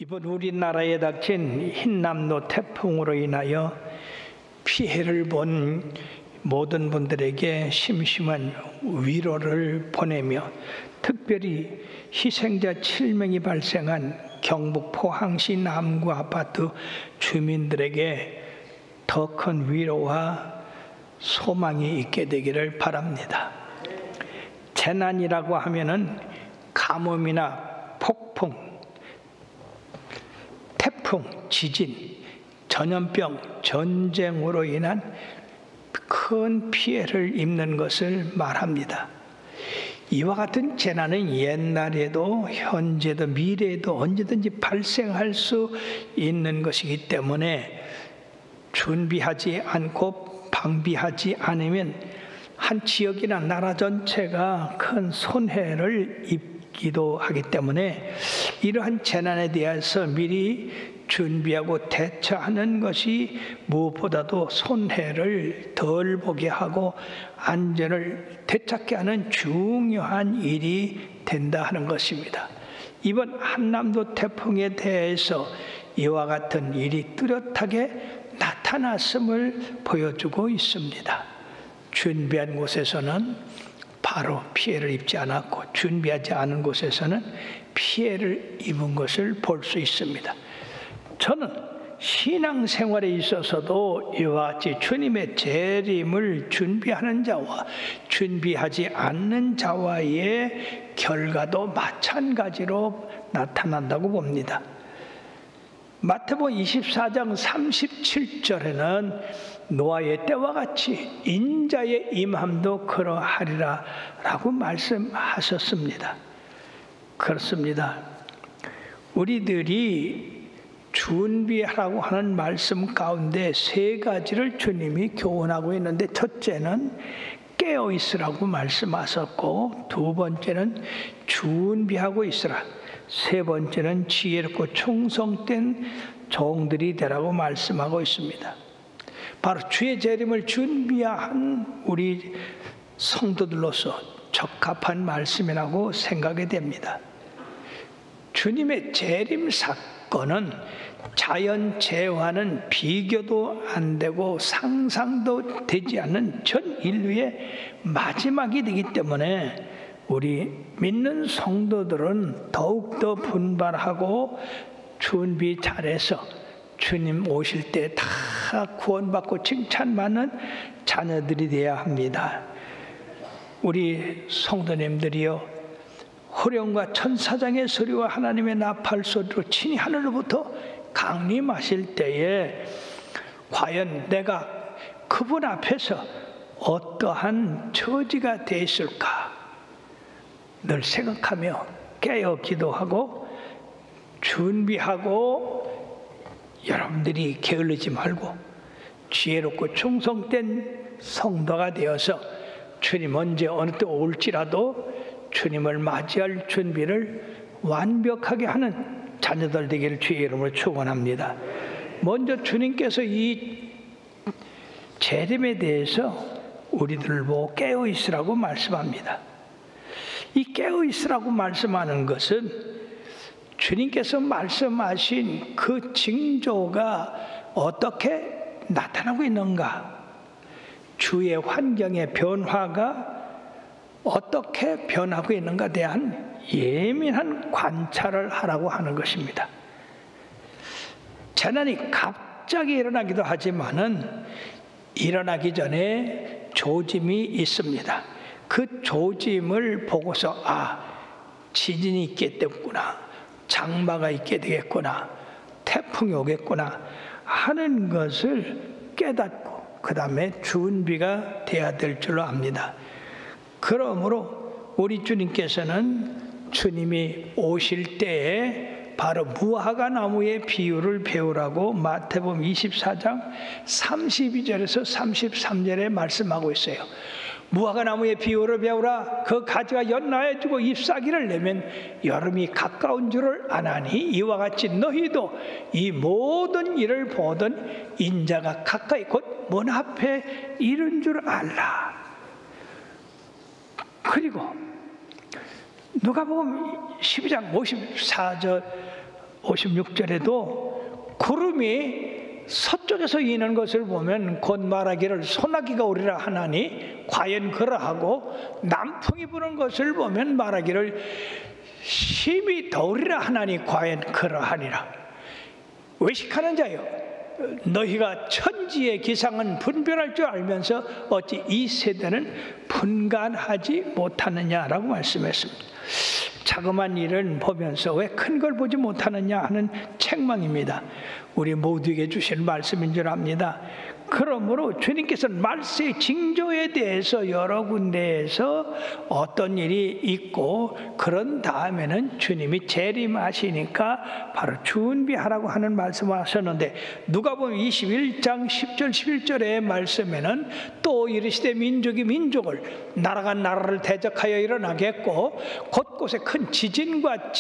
이번 우리나라에 닥친 흰남노 태풍으로 인하여 피해를 본 모든 분들에게 심심한 위로를 보내며 특별히 희생자 7명이 발생한 경북 포항시 남구 아파트 주민들에게 더 큰 위로와 소망이 있게 되기를 바랍니다. 재난이라고 하면은 가뭄이나 폭풍, 태풍, 지진, 전염병, 전쟁으로 인한 큰 피해를 입는 것을 말합니다. 이와 같은 재난은 옛날에도 현재도 미래에도 언제든지 발생할 수 있는 것이기 때문에 준비하지 않고 방비하지 않으면 한 지역이나 나라 전체가 큰 손해를 입기도 하기 때문에 이러한 재난에 대해서 미리 준비하고 대처하는 것이 무엇보다도 손해를 덜 보게 하고 안전을 되찾게 하는 중요한 일이 된다 하는 것입니다. 이번 한남도 태풍에 대해서 이와 같은 일이 뚜렷하게 나타났음을 보여주고 있습니다. 준비한 곳에서는 바로 피해를 입지 않았고 준비하지 않은 곳에서는 피해를 입은 것을 볼 수 있습니다. 저는 신앙생활에 있어서도 이와 같이 주님의 재림을 준비하는 자와 준비하지 않는 자와의 결과도 마찬가지로 나타난다고 봅니다. 마태복음 24장 37절에는 노아의 때와 같이 인자의 임함도 그러하리라 라고 말씀하셨습니다. 그렇습니다. 우리들이 준비하라고 하는 말씀 가운데 세 가지를 주님이 교훈하고 있는데, 첫째는 깨어 있으라고 말씀하셨고, 두 번째는 준비하고 있으라, 세 번째는 지혜롭고 충성된 종들이 되라고 말씀하고 있습니다. 바로 주의 재림을 준비한 우리 성도들로서 적합한 말씀이라고 생각이 됩니다. 주님의 재림 사건은 자연재해와는 비교도 안 되고 상상도 되지 않는 전 인류의 마지막이 되기 때문에 우리 믿는 성도들은 더욱더 분발하고 준비 잘해서 주님 오실 때 다 구원받고 칭찬받는 자녀들이 되어야 합니다. 우리 성도님들이요, 호령과 천사장의 소리와 하나님의 나팔 소리로 친히 하늘로부터 강림하실 때에 과연 내가 그분 앞에서 어떠한 처지가 되어 있을까 늘 생각하며 깨어 기도하고 준비하고, 여러분들이 게을르지 말고 지혜롭고 충성된 성도가 되어서 주님 언제 어느 때 올지라도 주님을 맞이할 준비를 완벽하게 하는 자녀들 되기를 주의 이름으로 축원합니다. 먼저 주님께서 이 재림에 대해서 우리들을 보고 깨어 있으라고 말씀합니다. 이 깨어 있으라고 말씀하는 것은 주님께서 말씀하신 그 징조가 어떻게 나타나고 있는가, 주의 환경의 변화가 어떻게 변하고 있는가에 대한 예민한 관찰을 하라고 하는 것입니다. 재난이 갑자기 일어나기도 하지만은 일어나기 전에 조짐이 있습니다. 그 조짐을 보고서 지진이 있겠구나, 장마가 있게 되겠구나, 태풍이 오겠구나 하는 것을 깨닫고 그 다음에 준비가 돼야 될 줄로 압니다. 그러므로 우리 주님께서는 주님이 오실 때에 바로 무화과 나무의 비유를 배우라고 마태복음 24장 32절에서 33절에 말씀하고 있어요. 무화과 나무의 비유를 배우라. 그 가지가 연나여지고 잎사귀를 내면 여름이 가까운 줄을 아나니 이와 같이 너희도 이 모든 일을 보던 인자가 가까이 곧 문 앞에 이른 줄 알라. 그리고 누가복음 12장 54절 56절에도 구름이 서쪽에서 이는 것을 보면 곧 말하기를 소나기가 오리라 하나니 과연 그러하고 남풍이 부는 것을 보면 말하기를 심히 더우리라 하나니 과연 그러하니라. 외식하는 자여, 너희가 천지의 기상은 분별할 줄 알면서 어찌 이 세대는 분간하지 못하느냐라고 말씀했습니다. 자그마한 일을 보면서 왜 큰 걸 보지 못하느냐 하는 책망입니다. 우리 모두에게 주신 말씀인 줄 압니다. 그러므로 주님께서는 말세의 징조에 대해서 여러 군데에서 어떤 일이 있고 그런 다음에는 주님이 재림하시니까 바로 준비하라고 하는 말씀을 하셨는데, 누가복음 21장 10절 11절의 말씀에는 또 이르시되 민족이 민족을 나라가 나라를 대적하여 일어나겠고 곳곳에 큰 지진과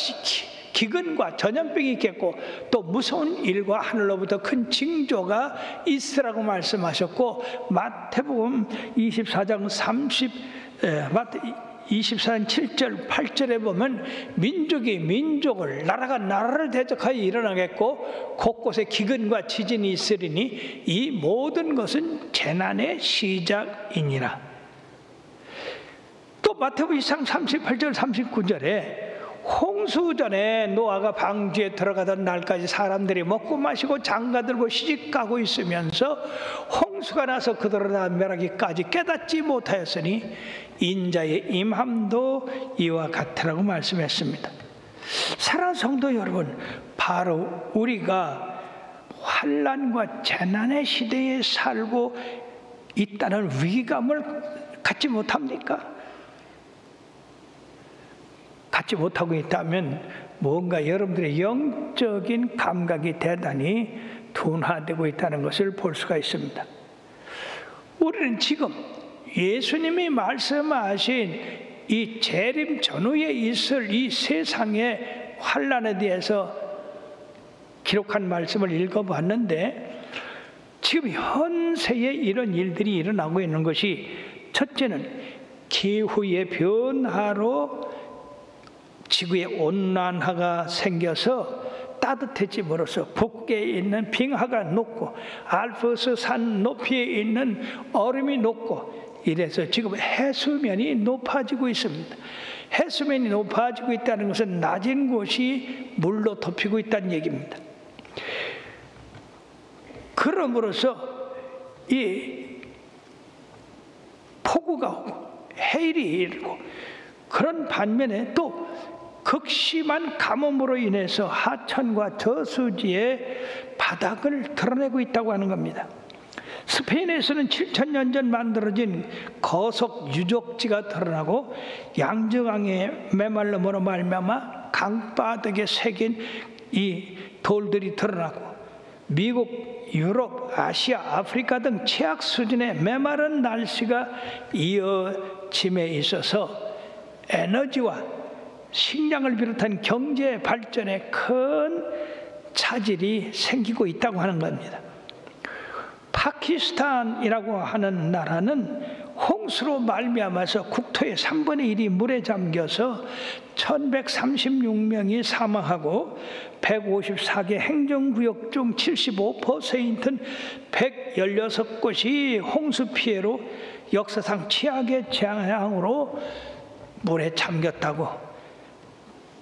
기근과 전염병이 있겠고 또 무서운 일과 하늘로부터 큰 징조가 있으라고 말씀하셨고, 마태복음 24장 7절 8절에 보면 민족이 민족을 나라가 나라를 대적하여 일어나겠고 곳곳에 기근과 지진이 있으리니 이 모든 것은 재난의 시작이니라. 또 마태복음 23장 38절 39절에 홍수 전에 노아가 방주에 들어가던 날까지 사람들이 먹고 마시고 장가들고 시집가고 있으면서 홍수가 나서 그들을 다 멸하기까지 깨닫지 못하였으니 인자의 임함도 이와 같으라고 말씀했습니다. 사랑하는 성도 여러분, 바로 우리가 환난과 재난의 시대에 살고 있다는 위기감을 갖지 못합니까? 갖지 못하고 있다면 뭔가 여러분들의 영적인 감각이 대단히 둔화되고 있다는 것을 볼 수가 있습니다. 우리는 지금 예수님이 말씀하신 이 재림 전후에 있을 이 세상의 환난에 대해서 기록한 말씀을 읽어봤는데, 지금 현세에 이런 일들이 일어나고 있는 것이, 첫째는 기후의 변화로 지구에 온난화가 생겨서 따뜻해짐으로써 북계에 있는 빙하가 녹고 알프스 산 높이에 있는 얼음이 녹고 이래서 지금 해수면이 높아지고 있습니다. 해수면이 높아지고 있다는 것은 낮은 곳이 물로 덮이고 있다는 얘기입니다. 그러므로서 이 폭우가 오고 해일이 일고, 그런 반면에 또 극심한 가뭄으로 인해서 하천과 저수지의 바닥을 드러내고 있다고 하는 겁니다. 스페인에서는 7,000년 전 만들어진 거석 유적지가 드러나고 양저강에 메말름으로 말미암아 강바닥에 새긴 이 돌들이 드러나고, 미국, 유럽, 아시아, 아프리카 등 최악 수준의 메마른 날씨가 이어짐에 있어서 에너지와 식량을 비롯한 경제 발전에 큰 차질이 생기고 있다고 하는 겁니다. 파키스탄이라고 하는 나라는 홍수로 말미암아서 국토의 3분의 1이 물에 잠겨서 1136명이 사망하고 154개 행정구역 중 75%는 116곳이 홍수 피해로 역사상 최악의 재앙으로 물에 잠겼다고.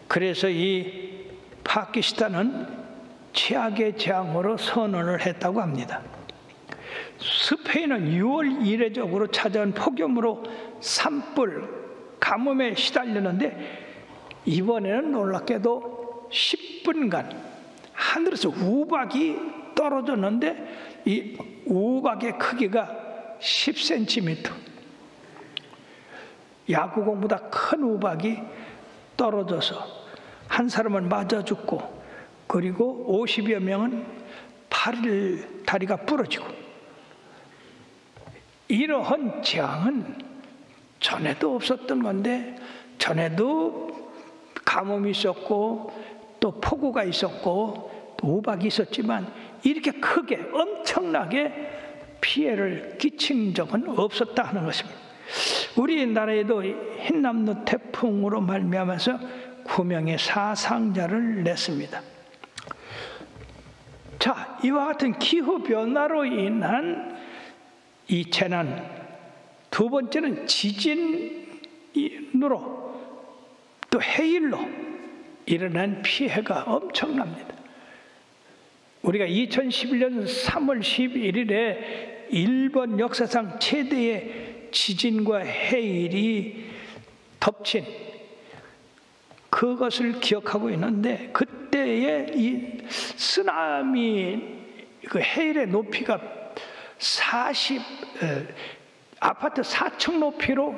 그래서 이 파키스탄은 최악의 재앙으로 선언을 했다고 합니다. 스페인은 6월 이례적으로 찾아온 폭염으로 산불, 가뭄에 시달렸는데 이번에는 놀랍게도 10분간 하늘에서 우박이 떨어졌는데 이 우박의 크기가 10cm, 야구공보다 큰 우박이 떨어져서 한 사람은 맞아 죽고, 그리고 50여 명은 다리가 부러지고, 이러한 재앙은 전에도 없었던 건데, 전에도 가뭄이 있었고 또 폭우가 있었고 또 우박이 있었지만 이렇게 크게 엄청나게 피해를 끼친 적은 없었다 하는 것입니다. 우리나라에도 흰남노 태풍으로 말미암아서 9명의 사상자를 냈습니다. 자, 이와 같은 기후 변화로 인한 이 재난, 두 번째는 지진으로 또 해일로 일어난 피해가 엄청납니다. 우리가 2011년 3월 11일에 일본 역사상 최대의 지진과 해일이 덮친 그것을 기억하고 있는데, 그때의 이 쓰나미, 그 해일의 높이가 아파트 4층 높이로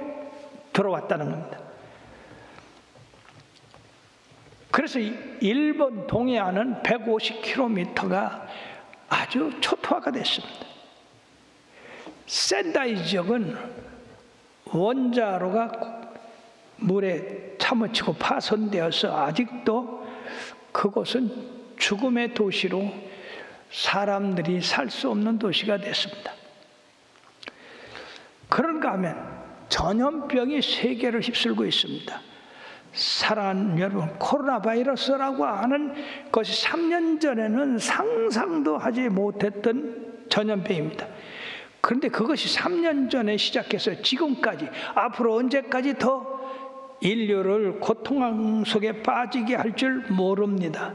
들어왔다는 겁니다. 그래서 일본 동해안은 150km가 아주 초토화가 됐습니다. 센다이 지역은 원자로가 물에 차묻히고 파손되어서 아직도 그곳은 죽음의 도시로 사람들이 살 수 없는 도시가 됐습니다. 그런가 하면 전염병이 세계를 휩쓸고 있습니다. 사랑하는 여러분, 코로나 바이러스라고 하는 것이 3년 전에는 상상도 하지 못했던 전염병입니다. 그런데 그것이 3년 전에 시작해서 지금까지, 앞으로 언제까지 더 인류를 고통 속에 빠지게 할 줄 모릅니다.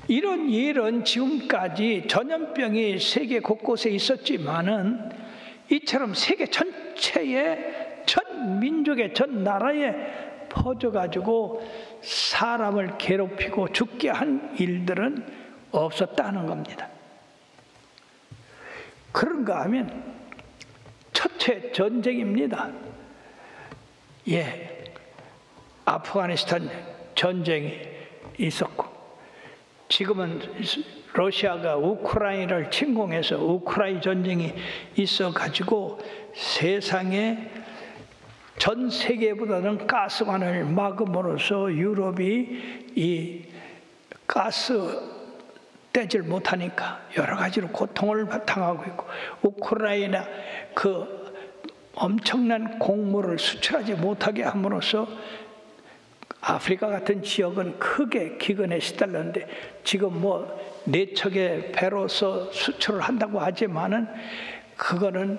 이런 일은 지금까지 전염병이 세계 곳곳에 있었지만은 이처럼 세계 전체에, 전 민족의, 전 나라에 퍼져가지고 사람을 괴롭히고 죽게 한 일들은 없었다는 겁니다. 그런가 하면 첫째 전쟁입니다. 아프가니스탄 전쟁이 있었고, 지금은 러시아가 우크라이나를 침공해서 우크라이나 전쟁이 있어가지고 세상에 전 세계보다는 가스관을 막음으로써 유럽이 이 가스 떼질 못하니까 여러 가지로 고통을 당하고 있고, 우크라이나 그 엄청난 곡물을 수출하지 못하게 함으로써 아프리카 같은 지역은 크게 기근에 시달렸는데, 지금 뭐 4척의 배로서 수출을 한다고 하지만은 그거는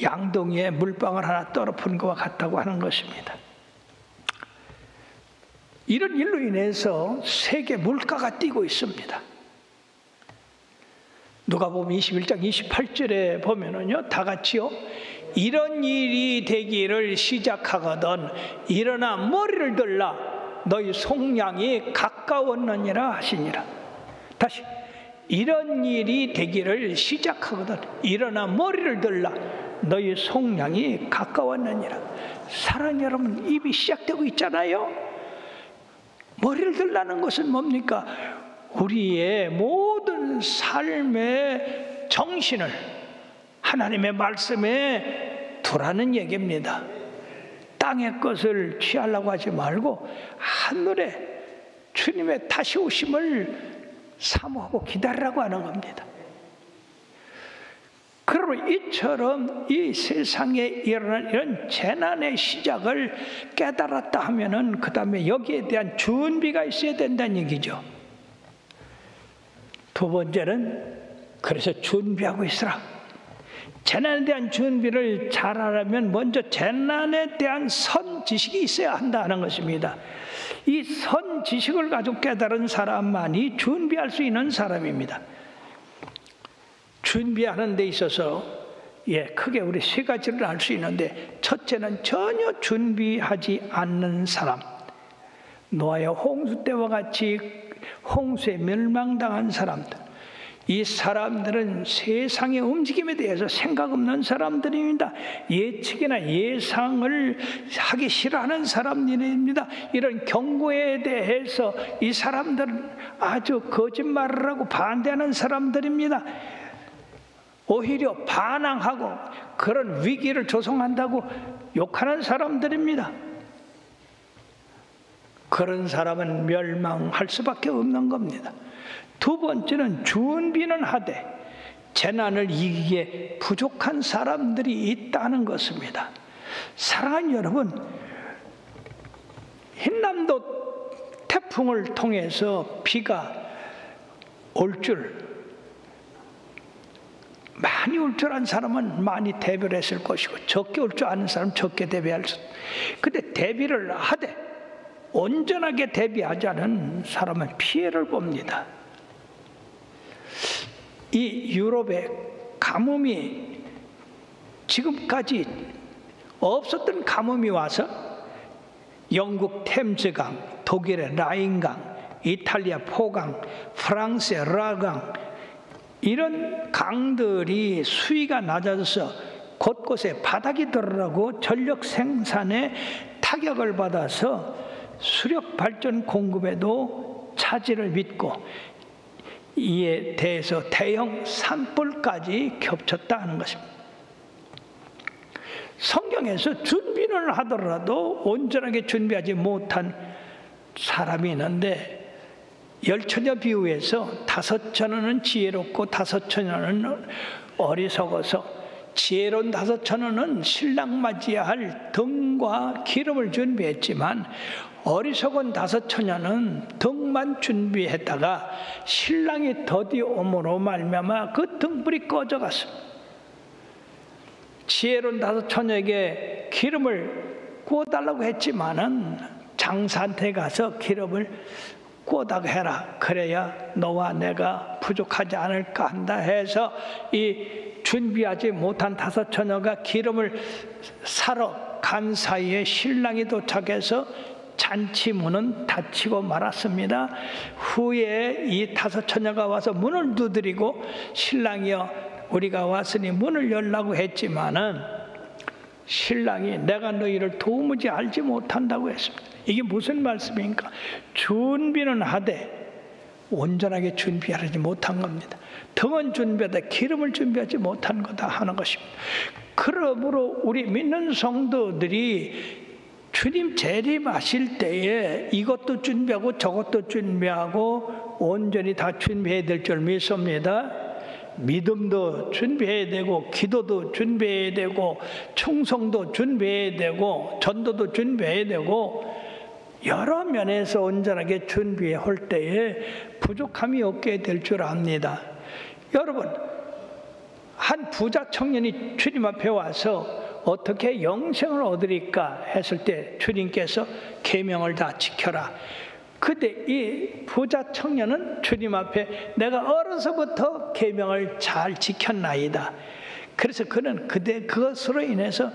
양동이에 물방울 하나 떨어뜨린 것과 같다고 하는 것입니다. 이런 일로 인해서 세계 물가가 뛰고 있습니다. 누가복음 21장 28절에 보면은요, 다 같이요, 이런 일이 되기를 시작하거든 일어나 머리를 들라 너희 속량이 가까웠느니라 하시니라. 다시, 이런 일이 되기를 시작하거든 일어나 머리를 들라 너희 속량이 가까웠느니라. 사랑하는 여러분, 입이 시작되고 있잖아요. 머리를 들라는 것은 뭡니까? 우리의 모든 삶의 정신을 하나님의 말씀에 두라는 얘기입니다. 땅의 것을 취하려고 하지 말고 하늘에 주님의 다시 오심을 사모하고 기다리라고 하는 겁니다. 그러므로 이처럼 이 세상에 일어난 이런 재난의 시작을 깨달았다 하면은 그 다음에 여기에 대한 준비가 있어야 된다는 얘기죠. 두 번째는 그래서 준비하고 있으라. 재난에 대한 준비를 잘하려면 먼저 재난에 대한 선 지식이 있어야 한다는 것입니다. 이 선 지식을 가지고 깨달은 사람만이 준비할 수 있는 사람입니다. 준비하는 데 있어서 크게 우리 세 가지를 알 수 있는데, 첫째는 전혀 준비하지 않는 사람, 노아의 홍수 때와 같이 홍수에 멸망당한 사람들, 이 사람들은 세상의 움직임에 대해서 생각 없는 사람들입니다. 예측이나 예상을 하기 싫어하는 사람들입니다. 이런 경고에 대해서 이 사람들은 아주 거짓말을 하고 반대하는 사람들입니다. 오히려 반항하고 그런 위기를 조성한다고 욕하는 사람들입니다. 그런 사람은 멸망할 수밖에 없는 겁니다. 두 번째는 준비는 하되 재난을 이기기에 부족한 사람들이 있다는 것입니다. 사랑하는 여러분, 흰남도 태풍을 통해서 비가 올 줄, 많이 올 줄 아는 사람은 많이 대비를 했을 것이고 적게 올 줄 아는 사람은 적게 대비할 수. 근데 대비를 하되 온전하게 대비하지 않은 사람은 피해를 봅니다. 이 유럽의 가뭄이 지금까지 없었던 가뭄이 와서 영국 템즈강, 독일의 라인강, 이탈리아 포강, 프랑스의 라강, 이런 강들이 수위가 낮아져서 곳곳에 바닥이 들어가고 전력 생산에 타격을 받아서 수력 발전 공급에도 차질을 빚고 이에 대해서 대형 산불까지 겹쳤다 하는 것입니다. 성경에서 준비를 하더라도 온전하게 준비하지 못한 사람이 있는데 열처녀 비유에서 5처녀는 지혜롭고 5처녀는 어리석어서 지혜로운 5처녀는 신랑 맞이할 등과 기름을 준비했지만 어리석은 5처녀는 등만 준비했다가 신랑이 더디 오므로 말미암아 그 등불이 꺼져갔습니다. 지혜로운 5처녀에게 기름을 구워달라고 했지만은 장사한테 가서 기름을 구워다가 해라. 그래야 너와 내가 부족하지 않을까 한다 해서 이 준비하지 못한 5처녀가 기름을 사러 간 사이에 신랑이 도착해서 잔치 문은 닫히고 말았습니다. 후에 이 5처녀가 와서 문을 두드리고 신랑이여 우리가 왔으니 문을 열라고 했지만은 신랑이 내가 너희를 도무지 알지 못한다고 했습니다. 이게 무슨 말씀입니까? 준비는 하되 온전하게 준비하지 못한 겁니다. 등은 준비하되 기름을 준비하지 못한 거다 하는 것입니다. 그러므로 우리 믿는 성도들이 주님 재림하실 때에 이것도 준비하고 저것도 준비하고 온전히 다 준비해야 될 줄 믿습니다. 믿음도 준비해야 되고 기도도 준비해야 되고 충성도 준비해야 되고 전도도 준비해야 되고 여러 면에서 온전하게 준비할 때에 부족함이 없게 될 줄 압니다. 여러분, 한 부자 청년이 주님 앞에 와서 어떻게 영생을 얻으리까 했을 때 주님께서 계명을 다 지켜라. 그때 이 부자 청년은 주님 앞에 내가 어려서부터 계명을 잘 지켰나이다. 그래서 그는 그것으로 인해서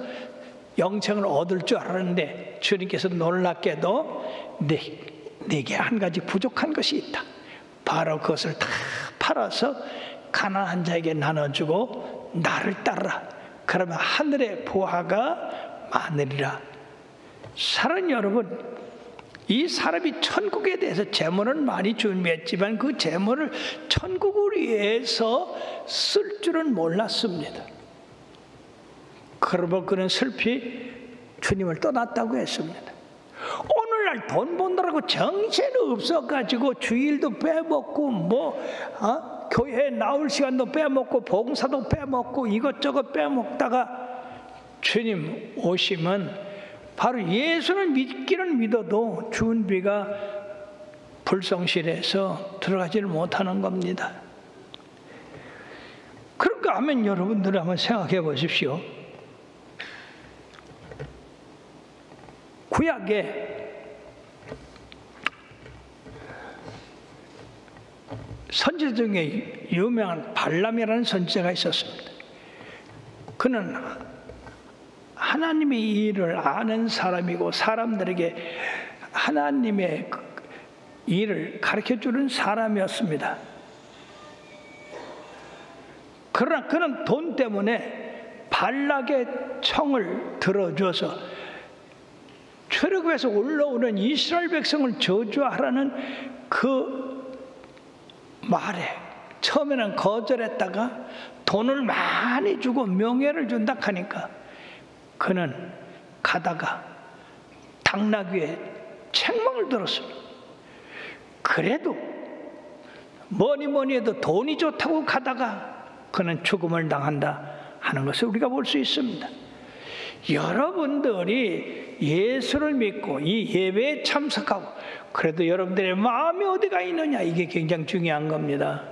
영생을 얻을 줄 알았는데 주님께서 놀랍게도 네게 한 가지 부족한 것이 있다. 바로 그것을 다 팔아서 가난한 자에게 나눠주고 나를 따르라. 그러면 하늘의 보화가 많으리라. 사랑하는 여러분, 이 사람이 천국에 대해서 재물을 많이 준비했지만 그 재물을 천국을 위해서 쓸 줄은 몰랐습니다. 그러면 그는 슬피 주님을 떠났다고 했습니다. 오늘날 돈 번다라고 정신 없어가지고 주일도 빼먹고 교회에 나올 시간도 빼먹고 봉사도 빼먹고 이것저것 빼먹다가 주님 오시면 바로 예수를 믿기는 믿어도 준비가 불성실해서 들어가지를 못하는 겁니다. 그런가 하면 여러분들 한번 생각해 보십시오. 구약에 선지자 중에 유명한 발람이라는 선지자가 있었습니다. 그는 하나님의 일을 아는 사람이고 사람들에게 하나님의 일을 가르쳐주는 사람이었습니다. 그러나 그는 돈 때문에 발락의 청을 들어줘서 출애굽에서 올라오는 이스라엘 백성을 저주하라는 그 말에 처음에는 거절했다가 돈을 많이 주고 명예를 준다 하니까 그는 가다가 당나귀의 책망을 들었습니다. 그래도 뭐니 해도 돈이 좋다고 가다가 그는 죽음을 당한다 하는 것을 우리가 볼 수 있습니다. 여러분들이 예수를 믿고 이 예배에 참석하고 그래도 여러분들의 마음이 어디가 있느냐, 이게 굉장히 중요한 겁니다.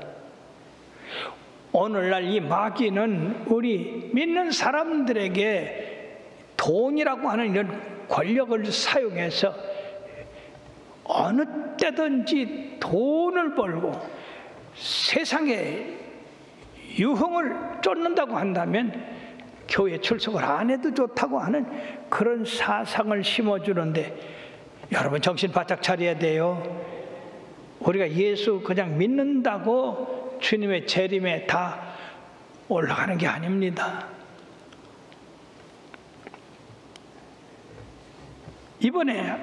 오늘날 이 마귀는 우리 믿는 사람들에게 돈이라고 하는 이런 권력을 사용해서 어느 때든지 돈을 벌고 세상에 유흥을 쫓는다고 한다면 교회 출석을 안 해도 좋다고 하는 그런 사상을 심어주는데, 여러분 정신 바짝 차려야 돼요. 우리가 예수 그냥 믿는다고 주님의 재림에 다 올라가는 게 아닙니다. 이번에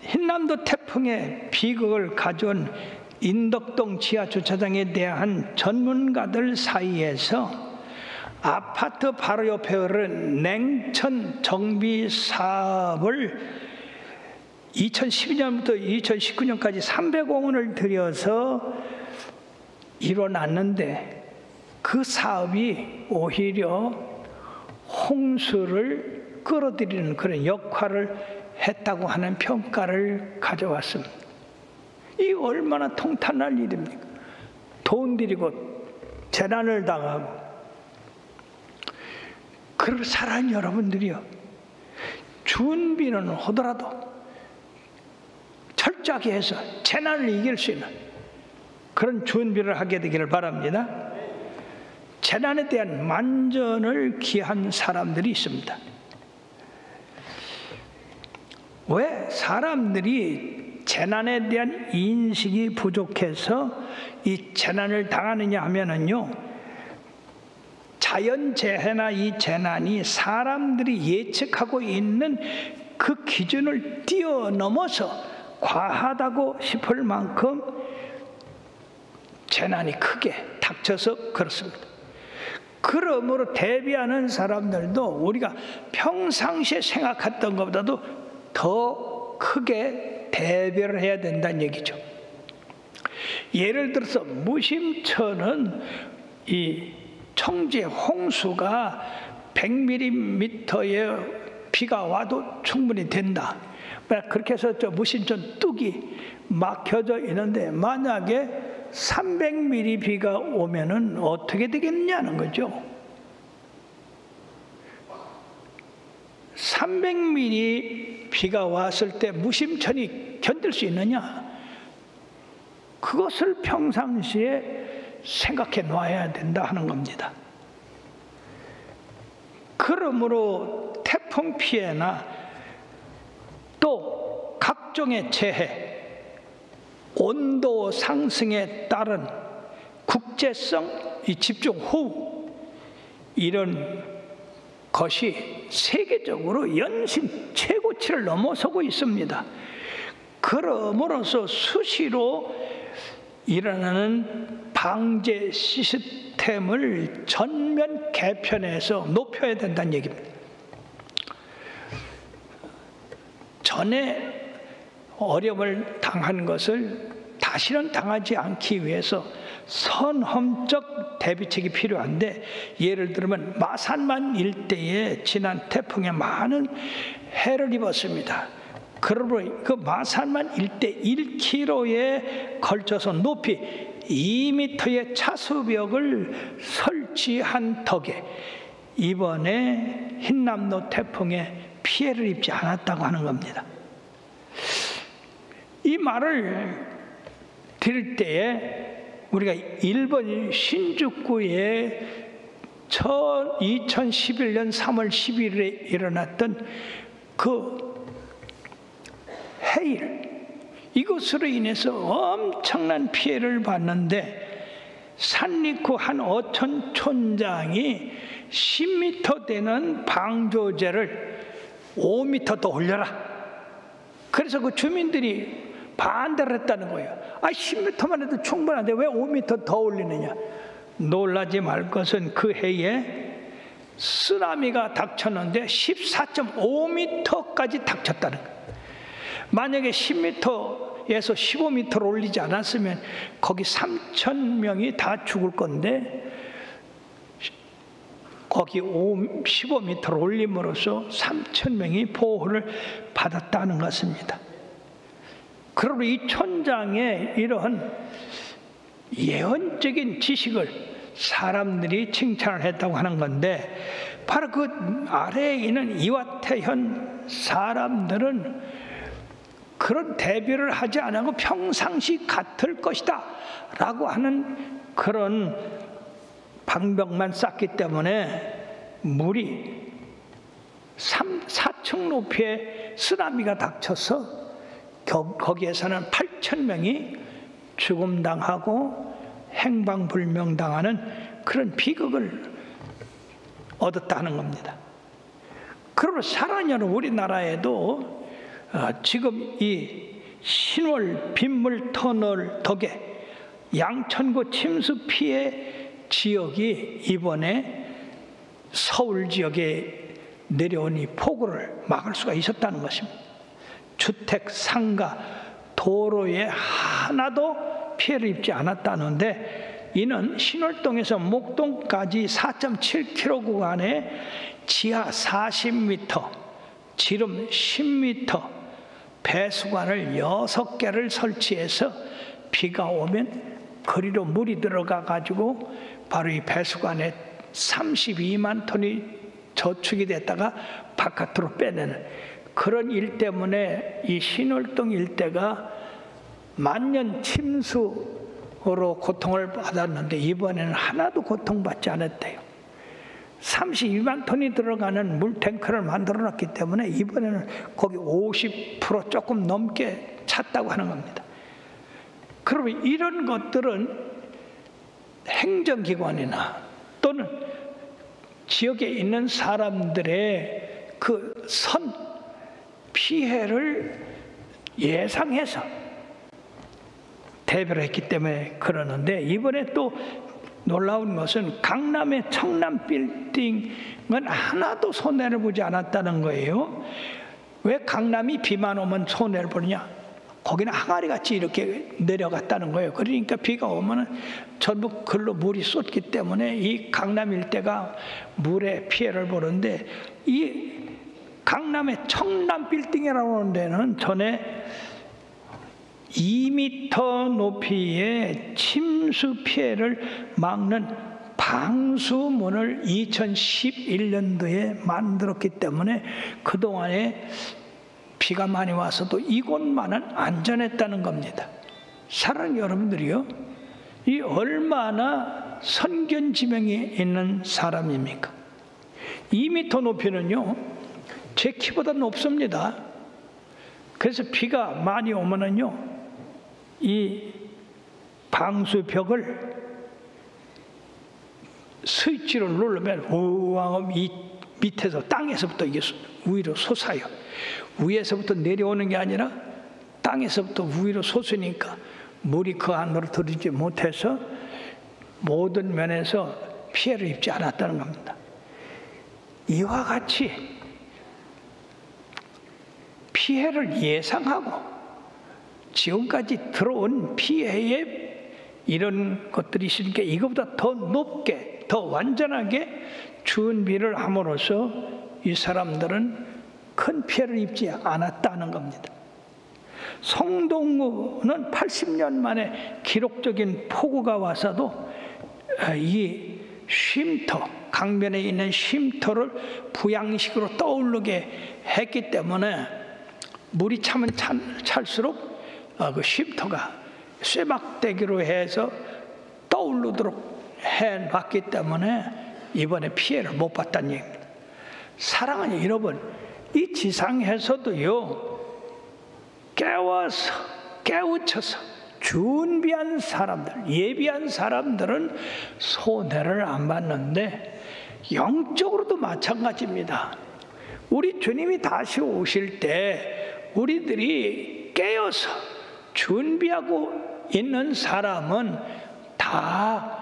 흰남도 태풍의 비극을 가져온 인덕동 지하주차장에 대한 전문가들 사이에서 아파트 바로 옆에 흐르는 냉천 정비 사업을 2012년부터 2019년까지 300억 원을 들여서 이뤄놨는데, 그 사업이 오히려 홍수를 끌어들이는 그런 역할을 했다고 하는 평가를 가져왔습니다. 이 얼마나 통탄할 일입니까? 돈 들이고 재난을 당하고. 그걸 사랑하는 여러분들이요, 준비는 하더라도 철저하게 해서 재난을 이길 수 있는 그런 준비를 하게 되기를 바랍니다. 재난에 대한 만전을 기한 사람들이 있습니다. 왜 사람들이 재난에 대한 인식이 부족해서 이 재난을 당하느냐 하면은요, 자연재해나 이 재난이 사람들이 예측하고 있는 그 기준을 뛰어넘어서 과하다고 싶을 만큼 재난이 크게 닥쳐서 그렇습니다. 그러므로 대비하는 사람들도 우리가 평상시에 생각했던 것보다도 더 크게 대비를 해야 된다는 얘기죠. 예를 들어서 무심천은 이 청주의 홍수가 100mm의 비가 와도 충분히 된다. 그렇게 해서 저 무심천 뚝이 막혀져 있는데, 만약에 300mm 비가 오면은 어떻게 되겠냐는 거죠. 300mm 비가 왔을 때 무심천이 견딜 수 있느냐? 그것을 평상시에 생각해 놔야 된다 하는 겁니다. 그러므로 태풍 피해나 또 각종의 재해, 온도 상승에 따른 국제성 이 집중호우, 이런 것이 세계적으로 연신 최고치를 넘어서고 있습니다. 그러므로서 수시로 일어나는 방제 시스템을 전면 개편해서 높여야 된다는 얘기입니다. 전에 어려움을 당한 것을 다시는 당하지 않기 위해서 선험적 대비책이 필요한데, 예를 들면 마산만 일대에 지난 태풍에 많은 해를 입었습니다. 그러므로 그 마산만 일대 1km에 걸쳐서 높이 2m의 차수벽을 설치한 덕에 이번에 흰남노 태풍에 피해를 입지 않았다고 하는 겁니다. 이 말을 들을 때에 우리가 일본 신주쿠에 2011년 3월 11일에 일어났던 그 해일, 이것으로 인해서 엄청난 피해를 봤는데, 산리쿠 한 어촌 촌장이 10m 되는 방조제를 5m 더 올려라. 그래서 그 주민들이 반대를 했다는 거예요. 10m만 해도 충분한데 왜 5m 더 올리느냐. 놀라지 말 것은 그 해에 쓰나미가 닥쳤는데 14.5m까지 닥쳤다는 거예요. 만약에 10m에서 15m를 올리지 않았으면 거기 3,000명이 다 죽을 건데 거기 15m를 올림으로써 3,000명이 보호를 받았다는 것입니다. 그러므로 이 촌장의 이러한 예언적인 지식을 사람들이 칭찬을 했다고 하는 건데, 바로 그 아래에 있는 이와태현 사람들은 그런 대비를 하지 않고 평상시 같을 것이다 라고 하는 그런 방벽만 쌓기 때문에 물이 4층 높이의 쓰나미가 닥쳐서 거기에서는 8,000명이 죽음당하고 행방불명당하는 그런 비극을 얻었다는 겁니다. 그러므로 사랑하는 우리나라에도 지금 이 신월 빗물 터널 덕에 양천구 침수 피해 지역이 이번에 서울 지역에 내려온 이 폭우를 막을 수가 있었다는 것입니다. 주택, 상가, 도로에 하나도 피해를 입지 않았다는데, 이는 신월동에서 목동까지 4.7km 구간에 지하 40m, 지름 10m 배수관을 6개를 설치해서 비가 오면 거리로 물이 들어가 가지고 바로 이 배수관에 32만 톤이 저축이 됐다가 바깥으로 빼내는 그런 일 때문에 이 신월동 일대가 만년 침수로 고통을 받았는데, 이번에는 하나도 고통받지 않았대요. 32만 톤이 들어가는 물탱크를 만들어 놨기 때문에 이번에는 거기 50% 조금 넘게 찼다고 하는 겁니다. 그러면 이런 것들은 행정기관이나 또는 지역에 있는 사람들의 그 피해를 예상해서 대비를 했기 때문에 그러는데, 이번에 또 놀라운 것은 강남의 청남 빌딩은 하나도 손해를 보지 않았다는 거예요. 왜 강남이 비만 오면 손해를 보느냐? 거기는 항아리같이 이렇게 내려갔다는 거예요. 그러니까 비가 오면 전부 글로 물이 쏟기 때문에 이 강남 일대가 물의 피해를 보는데, 이 강남의 청남 빌딩이라고 하는 데는 전에 2m 높이의 침수 피해를 막는 방수문을 2011년도에 만들었기 때문에 그동안에 비가 많이 와서도 이곳만은 안전했다는 겁니다. 사랑하는 여러분들이요, 이 얼마나 선견지명이 있는 사람입니까? 2m 높이는요 제 키보다 높습니다. 그래서 비가 많이 오면은요 이 방수벽을 스위치를 누르면 우왕 이 밑에서 땅에서부터 이게 위로 솟아요. 위에서부터 내려오는 게 아니라 땅에서부터 위로 솟으니까 물이 그 안으로 들어오지 못해서 모든 면에서 피해를 입지 않았다는 겁니다. 이와 같이 피해를 예상하고 지금까지 들어온 피해에 이런 것들이 있으니까 이것보다 더 높게 더 완전하게 준비를 함으로써 이 사람들은 큰 피해를 입지 않았다는 겁니다. 성동구는 80년 만에 기록적인 폭우가 와서도 이 쉼터, 강변에 있는 쉼터를 부양식으로 떠오르게 했기 때문에 물이 차면 찰수록 그 쉼터가 쇠막대기로 해서 떠오르도록 해놨기 때문에 이번에 피해를 못 봤다는 얘기입니다. 사랑하는 여러분, 이 지상에서도요 깨우쳐서 준비한 사람들, 예비한 사람들은 손해를 안 받는데 영적으로도 마찬가지입니다. 우리 주님이 다시 오실 때 우리들이 깨어서 준비하고 있는 사람은 다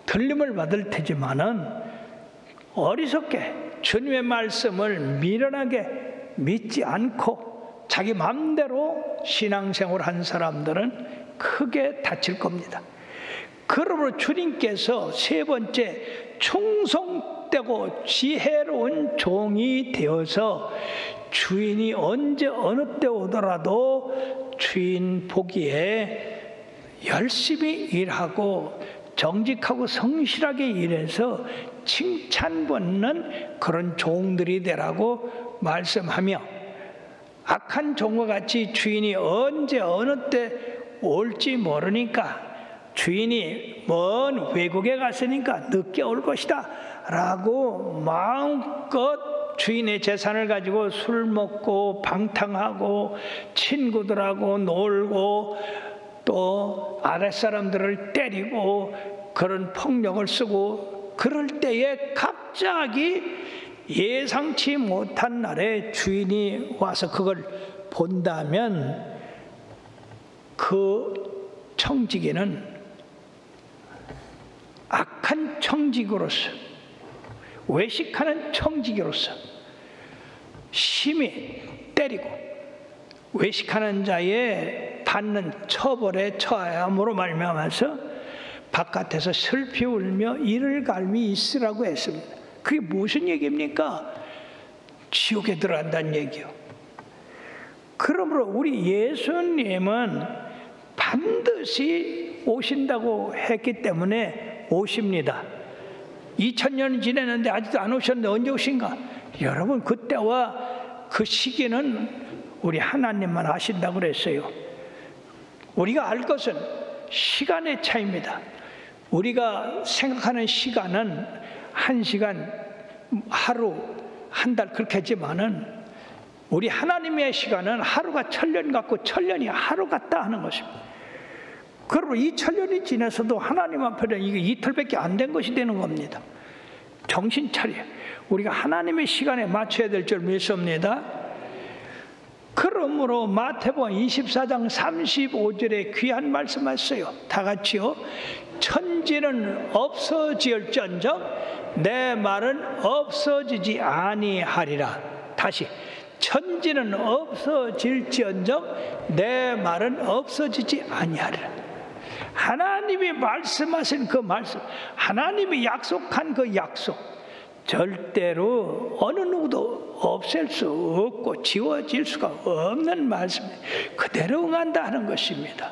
들림을 받을 테지만은 어리석게 주님의 말씀을 미련하게 믿지 않고 자기 마음대로 신앙생활 한 사람들은 크게 다칠 겁니다. 그러므로 주님께서 세 번째, 충성되고 지혜로운 종이 되어서 주인이 언제 어느 때 오더라도 주인 보기에 열심히 일하고 정직하고 성실하게 일해서 칭찬받는 그런 종들이 되라고 말씀하며, 악한 종과 같이 주인이 언제 어느 때 올지 모르니까, 주인이 먼 외국에 갔으니까 늦게 올 것이다 라고 마음껏 주인의 재산을 가지고 술 먹고 방탕하고 친구들하고 놀고 또 아랫사람들을 때리고 그런 폭력을 쓰고, 그럴 때에 갑자기 예상치 못한 날에 주인이 와서 그걸 본다면 그 청지기는 악한 청지기로서, 외식하는 청지기로서 심히 때리고 외식하는 자의 받는 처벌에 처함으로 말미암아서 바깥에서 슬피 울며 이를 갈미 있으라고 했습니다. 그게 무슨 얘기입니까? 지옥에 들어간다는 얘기요. 그러므로 우리 예수님은 반드시 오신다고 했기 때문에 오십니다. 2000년이 지났는데 아직도 안 오셨는데 언제 오신가? 여러분, 그때와 그 시기는 우리 하나님만 아신다고 그랬어요. 우리가 알 것은 시간의 차이입니다. 우리가 생각하는 시간은 1시간, 하루, 한 달 그렇게 하지만은 우리 하나님의 시간은 하루가 1000년 같고 1000년이 하루 같다 하는 것입니다. 그리고 2000년이 지나서도 하나님 앞에는 이게 이틀밖에 안 된 것이 되는 겁니다. 정신 차려. 우리가 하나님의 시간에 맞춰야 될 줄 믿습니다. 그러므로 마태복음 24장 35절에 귀한 말씀하셨어요. 다 같이요. 천지는 없어질지언정 내 말은 없어지지 아니하리라. 다시. 천지는 없어질지언정 내 말은 없어지지 아니하리라. 하나님이 말씀하신 그 말씀, 하나님이 약속한 그 약속, 절대로 어느 누구도 없앨 수 없고 지워질 수가 없는 말씀, 그대로 응한다 하는 것입니다.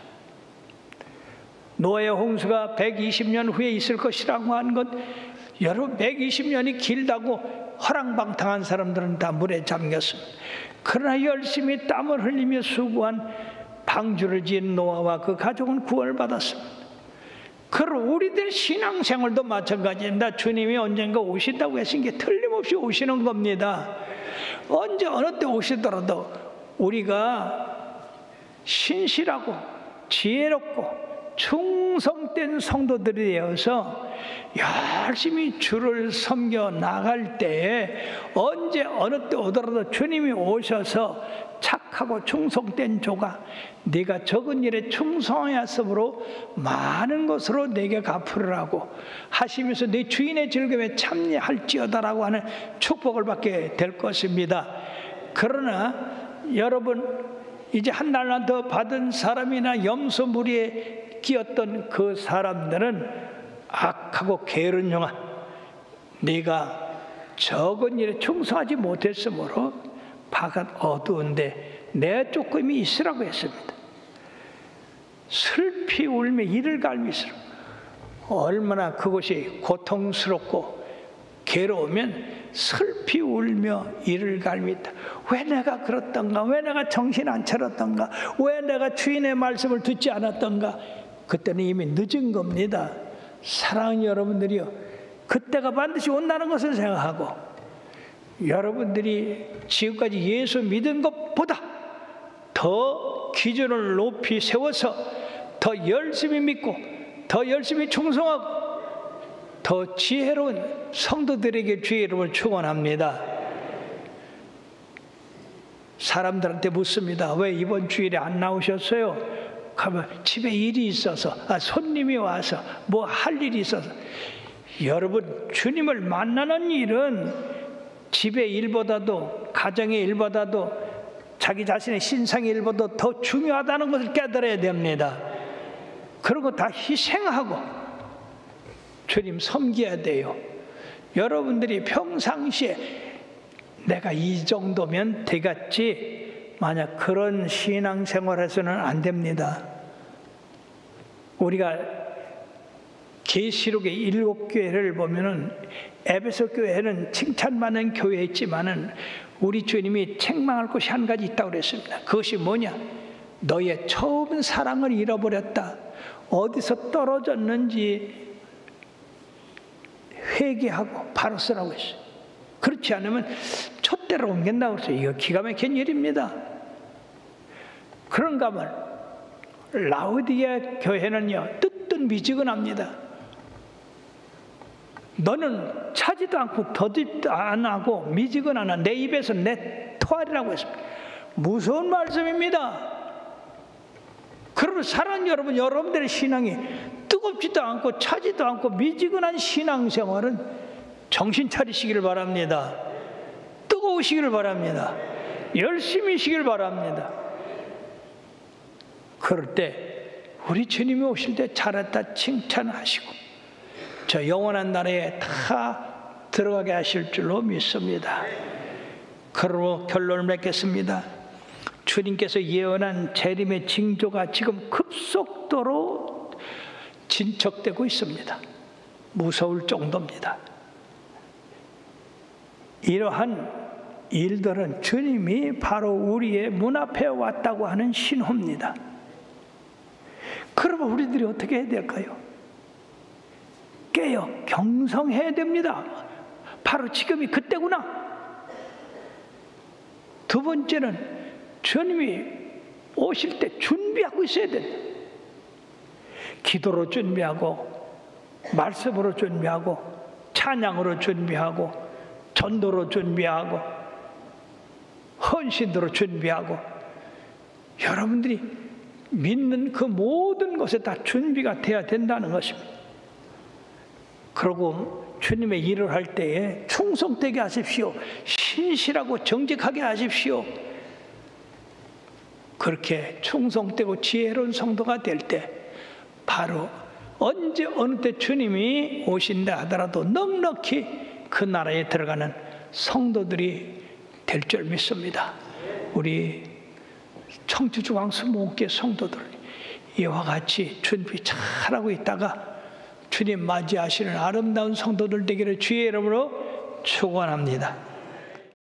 노아의 홍수가 120년 후에 있을 것이라고 한 것, 여러분 120년이 길다고 허랑방탕한 사람들은 다 물에 잠겼습니다. 그러나 열심히 땀을 흘리며 수고한 방주를 지은 노아와 그 가족은 구원을 받았습니다. 그리고 우리들 신앙생활도 마찬가지입니다. 주님이 언젠가 오신다고 했은 게 틀림없이 오시는 겁니다. 언제 어느 때 오시더라도 우리가 신실하고 지혜롭고 충성된 성도들이 되어서 열심히 주를 섬겨 나갈 때에 언제 어느 때 오더라도 주님이 오셔서 착하고 충성된 조가 네가 적은 일에 충성하였으므로 많은 것으로 내게 갚으라고 하시면서 네 주인의 즐거움에 참여할지어다라고 하는 축복을 받게 될 것입니다. 그러나 여러분, 이제 한 날만 더 받은 사람이나 염소 무리에 끼었던 그 사람들은 악하고 게으른 영아, 네가 적은 일에 충성하지 못했으므로 바깥 어두운데 내 조금이 있으라고 했습니다. 슬피 울며 이를 갈미 있으라. 얼마나 그것이 고통스럽고 괴로우면 슬피 울며 이를 갈미다. 왜 내가 그렇던가? 왜 내가 정신 안 차렸던가? 왜 내가 주인의 말씀을 듣지 않았던가? 그때는 이미 늦은 겁니다. 사랑하는 여러분들이요, 그때가 반드시 온다는 것을 생각하고 여러분들이 지금까지 예수 믿은 것보다 더 기준을 높이 세워서 더 열심히 믿고 더 열심히 충성하고 더 지혜로운 성도들에게 주의 이름을 축원합니다. 사람들한테 묻습니다. 왜 이번 주일에 안 나오셨어요? 가면 집에 일이 있어서, 손님이 와서, 뭐 할 일이 있어서. 여러분, 주님을 만나는 일은 집의 일보다도, 가정의 일보다도, 자기 자신의 신상의 일보다 더 중요하다는 것을 깨달아야 됩니다. 그런 거 다 희생하고 주님 섬겨야 돼요. 여러분들이 평상시에 내가 이 정도면 되겠지, 만약 그런 신앙생활에서는 안 됩니다. 우리가 계시록의 7교회를 보면은 에베소 교회는 칭찬받는 교회였지만은 우리 주님이 책망할 것이 한 가지 있다고 그랬습니다. 그것이 뭐냐? 너의 처음 사랑을 잃어버렸다. 어디서 떨어졌는지 회개하고 바로 쓰라고 했어요. 그렇지 않으면 촛대로 옮긴다고 했어요. 이거 기가 막힌 일입니다. 그런가 하면 라우디게 교회는요, 뜻은 미지근합니다. 너는 차지도 않고 더디도 안 하고 미지근하나 내 입에서 내 토하리라고 했습니다. 무서운 말씀입니다. 그러면 사랑하는 여러분, 여러분들의 신앙이 뜨겁지도 않고 차지도 않고 미지근한 신앙생활은 정신 차리시기를 바랍니다. 뜨거우시기를 바랍니다. 열심히시기를 바랍니다. 그럴 때 우리 주님이 오실 때 잘했다 칭찬하시고 저 영원한 나라에 다 들어가게 하실 줄로 믿습니다. 그러므로 결론을 맺겠습니다. 주님께서 예언한 재림의 징조가 지금 급속도로 진척되고 있습니다. 무서울 정도입니다. 이러한 일들은 주님이 바로 우리의 문 앞에 왔다고 하는 신호입니다. 그러면 우리들이 어떻게 해야 될까요? 깨어 경성해야 됩니다. 바로 지금이 그때구나. 두 번째는 주님이 오실 때 준비하고 있어야 된다. 기도로 준비하고 말씀으로 준비하고 찬양으로 준비하고 전도로 준비하고 헌신으로 준비하고 여러분들이 믿는 그 모든 것에 다 준비가 돼야 된다는 것입니다. 그리고 주님의 일을 할 때에 충성되게 하십시오. 신실하고 정직하게 하십시오. 그렇게 충성되고 지혜로운 성도가 될 때 바로 언제 어느 때 주님이 오신다 하더라도 넉넉히 그 나라에 들어가는 성도들이 될 줄 믿습니다. 우리 청주중앙수목교회 성도들 이와 같이 준비 잘하고 있다가 주님 맞이하시는 아름다운 성도들 되기를 주의 이름으로 축원합니다.